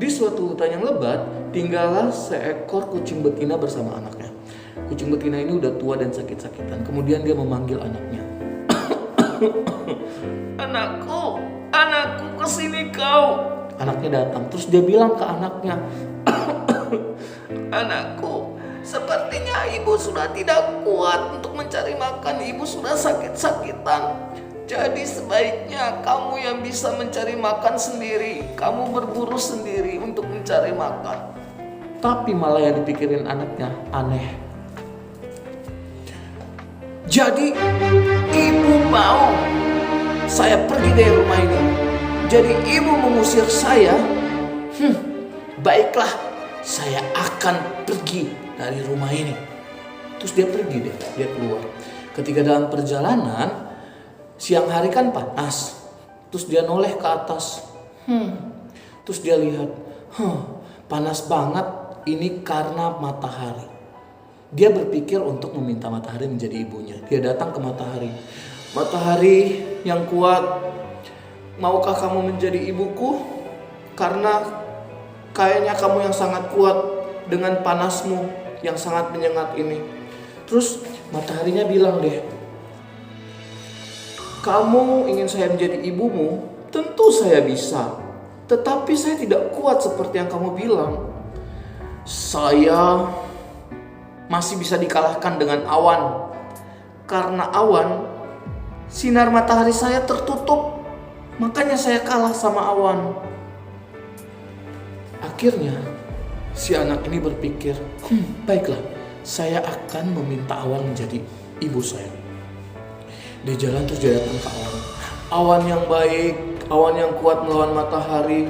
Di suatu hutan yang lebat, tinggallah seekor kucing betina bersama anaknya. Kucing betina ini udah tua dan sakit-sakitan. Kemudian dia memanggil anaknya. Anakku, anakku, kesini kau. Anaknya datang, terus dia bilang ke anaknya, anakku, sepertinya ibu sudah tidak kuat untuk mencari makan. Ibu sudah sakit-sakitan. Jadi sebaiknya kamu yang bisa mencari makan sendiri. Kamu berburu sendiri untuk mencari makan. Tapi malah yang dipikirin anaknya aneh. Jadi ibu mau saya pergi dari rumah ini. Jadi ibu mengusir saya. Baiklah, saya akan pergi dari rumah ini. Terus dia pergi deh, dia keluar. Ketika dalam perjalanan, siang hari kan panas. Terus dia noleh ke atas. Terus dia lihat, panas banget, ini karena matahari. Dia berpikir untuk meminta matahari menjadi ibunya. Dia datang ke matahari. Matahari yang kuat, maukah kamu menjadi ibuku? Karena kayaknya kamu yang sangat kuat dengan panasmu yang sangat menyengat ini. Terus mataharinya bilang deh, kamu ingin saya menjadi ibumu? Tentu saya bisa. Tetapi saya tidak kuat seperti yang kamu bilang. Saya masih bisa dikalahkan dengan awan. Karena awan, sinar matahari saya tertutup. Makanya saya kalah sama awan. Akhirnya si anak ini berpikir, baiklah, saya akan meminta awan menjadi ibu saya. Dia jalan terus dia datang ke awan. Awan yang baik, awan yang kuat melawan matahari.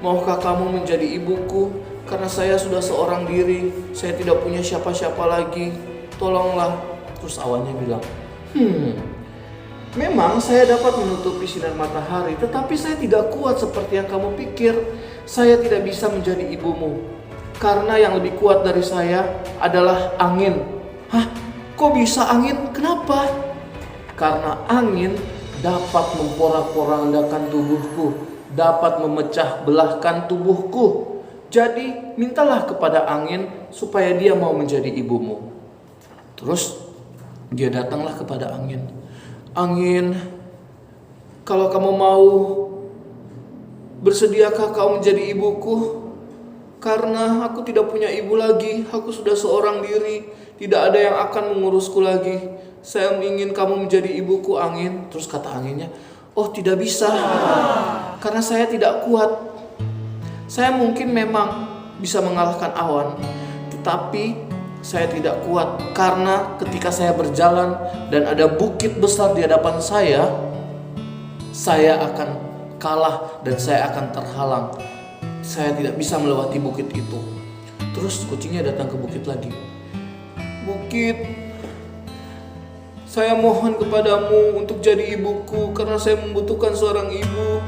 Maukah kamu menjadi ibuku? Karena saya sudah seorang diri. Saya tidak punya siapa-siapa lagi. Tolonglah. Terus awannya bilang, memang saya dapat menutupi sinar matahari. Tetapi saya tidak kuat seperti yang kamu pikir. Saya tidak bisa menjadi ibumu. Karena yang lebih kuat dari saya adalah angin. Hah? Kok bisa angin? Kenapa? Karena angin dapat memporak-porandakan tubuhku, dapat memecah belahkan tubuhku. Jadi mintalah kepada angin supaya dia mau menjadi ibumu. Terus dia datanglah kepada angin. Angin, kalau kamu mau, bersediakah kau menjadi ibuku? Karena aku tidak punya ibu lagi, aku sudah seorang diri, tidak ada yang akan mengurusku lagi. Saya ingin kamu menjadi ibuku, angin. Terus kata anginnya, oh tidak bisa, karena saya tidak kuat. Saya mungkin memang bisa mengalahkan awan, tetapi saya tidak kuat. Karena ketika saya berjalan dan ada bukit besar di hadapan saya akan kalah dan saya akan terhalang. Saya tidak bisa melewati bukit itu. Terus kucingnya datang ke bukit lagi. Bukit, saya mohon kepadamu untuk jadi ibuku, karena saya membutuhkan seorang ibu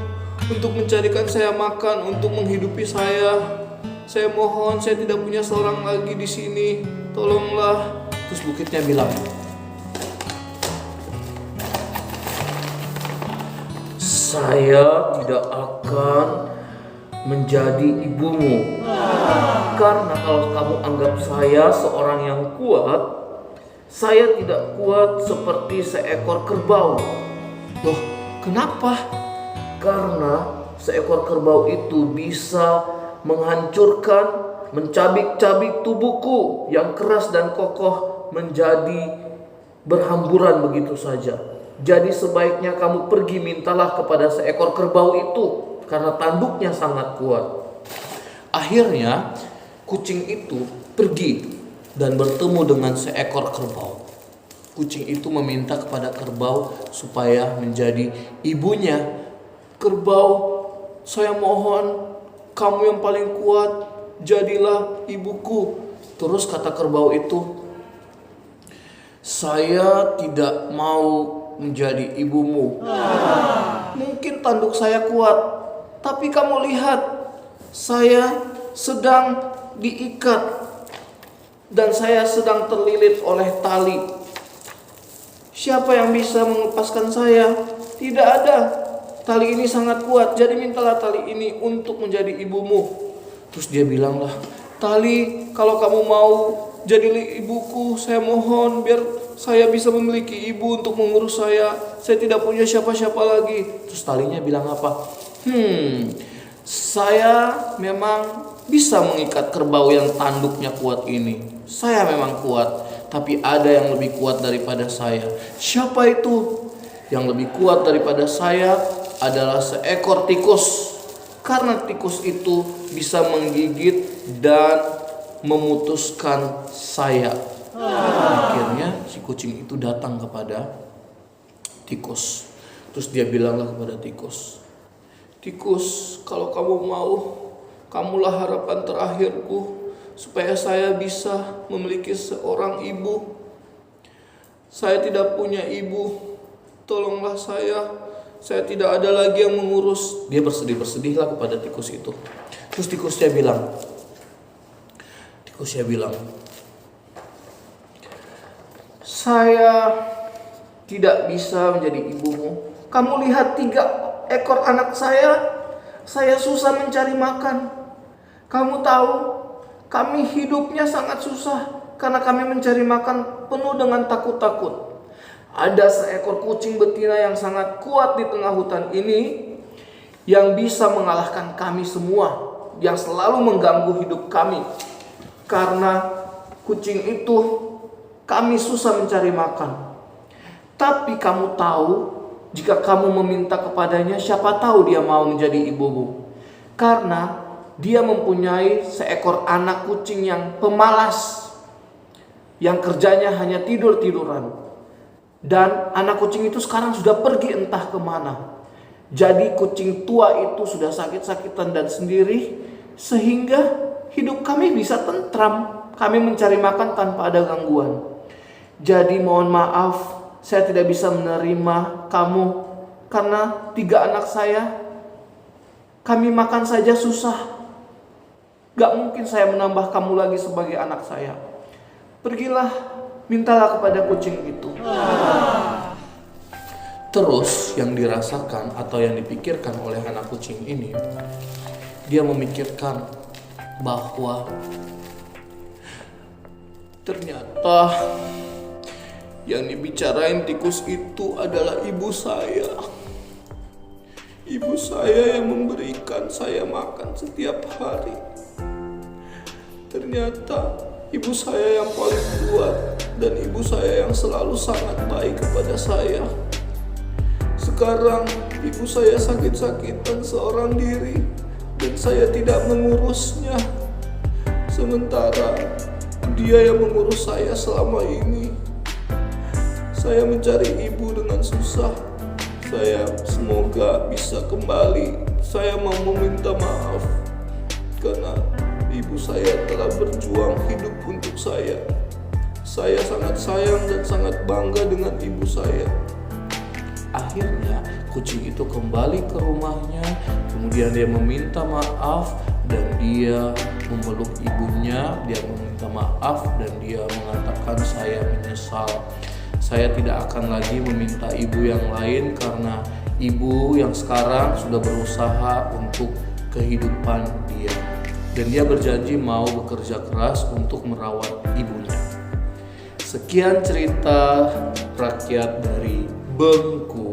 untuk mencarikan saya makan, untuk menghidupi saya. Saya mohon, saya tidak punya seorang lagi di sini. Tolonglah. Terus bukitnya bilang, saya tidak akan menjadi ibumu. Karena kalau kamu anggap saya seorang yang kuat, saya tidak kuat seperti seekor kerbau. Loh, kenapa? Karena seekor kerbau itu bisa menghancurkan, mencabik-cabik tubuhku yang keras dan kokoh menjadi berhamburan begitu saja. Jadi sebaiknya kamu pergi mintalah kepada seekor kerbau itu, karena tanduknya sangat kuat. Akhirnya kucing itu pergi dan bertemu dengan seekor kerbau. Kucing itu meminta kepada kerbau supaya menjadi ibunya. Kerbau, saya mohon, kamu yang paling kuat, jadilah ibuku. Terus kata kerbau itu, saya tidak mau menjadi ibumu. Mungkin tanduk saya kuat, tapi kamu lihat, saya sedang diikat dan saya sedang terlilit oleh tali. Siapa yang bisa melepaskan saya? Tidak ada. Tali ini sangat kuat, jadi mintalah tali ini untuk menjadi ibumu. Terus dia bilang lah, Tali, kalau kamu mau jadi ibuku, saya mohon biar saya bisa memiliki ibu untuk mengurus saya. Saya tidak punya siapa-siapa lagi. Terus Talinya bilang apa? Saya memang bisa mengikat kerbau yang tanduknya kuat ini. Saya memang kuat, tapi ada yang lebih kuat daripada saya. Siapa itu? Yang lebih kuat daripada saya adalah seekor tikus. Karena tikus itu bisa menggigit dan memutuskan saya. Akhirnya si kucing itu datang kepada tikus. Terus dia bilanglah kepada tikus, Tikus, kalau kamu mau, kamulah harapan terakhirku supaya saya bisa memiliki seorang ibu. Saya tidak punya ibu, tolonglah saya tidak ada lagi yang mengurus. Dia bersedih-bersedihlah kepada tikus itu. Terus tikusnya bilang, saya tidak bisa menjadi ibumu. Kamu lihat 3 ekor anak saya susah mencari makan. Kamu tahu, kami hidupnya sangat susah karena kami mencari makan penuh dengan takut-takut. Ada seekor kucing betina yang sangat kuat di tengah hutan ini yang bisa mengalahkan kami semua, yang selalu mengganggu hidup kami. Karena kucing itu kami susah mencari makan. Tapi kamu tahu, jika kamu meminta kepadanya, siapa tahu dia mau menjadi ibumu. Karena dia mempunyai seekor anak kucing yang pemalas, yang kerjanya hanya tidur-tiduran. Dan anak kucing itu sekarang sudah pergi entah kemana. Jadi kucing tua itu sudah sakit-sakitan dan sendiri, sehingga hidup kami bisa tentram. Kami mencari makan tanpa ada gangguan. Jadi mohon maaf, saya tidak bisa menerima kamu karena 3 anak saya, kami makan saja susah. Gak mungkin saya menambah kamu lagi sebagai anak saya. Pergilah, mintalah kepada kucing itu. Terus yang dirasakan atau yang dipikirkan oleh anak kucing ini, dia memikirkan bahwa ternyata yang dibicarain tikus itu adalah ibu saya. Ibu saya yang memberikan saya makan setiap hari. Ternyata ibu saya yang paling kuat dan ibu saya yang selalu sangat baik kepada saya. Sekarang ibu saya sakit-sakitan seorang diri dan saya tidak mengurusnya. Sementara dia yang mengurus saya selama ini. Saya mencari ibu dengan susah. Saya semoga bisa kembali. Saya mau meminta maaf karena ibu saya telah berjuang hidup untuk saya. Saya sangat sayang dan sangat bangga dengan ibu saya. Akhirnya kucing itu kembali ke rumahnya. Kemudian dia meminta maaf dan dia memeluk ibunya. Dia meminta maaf dan dia mengatakan, saya menyesal. Saya tidak akan lagi meminta ibu yang lain karena ibu yang sekarang sudah berusaha untuk kehidupan dia. Dan dia berjanji mau bekerja keras untuk merawat ibunya. Sekian cerita rakyat dari Bengkulu.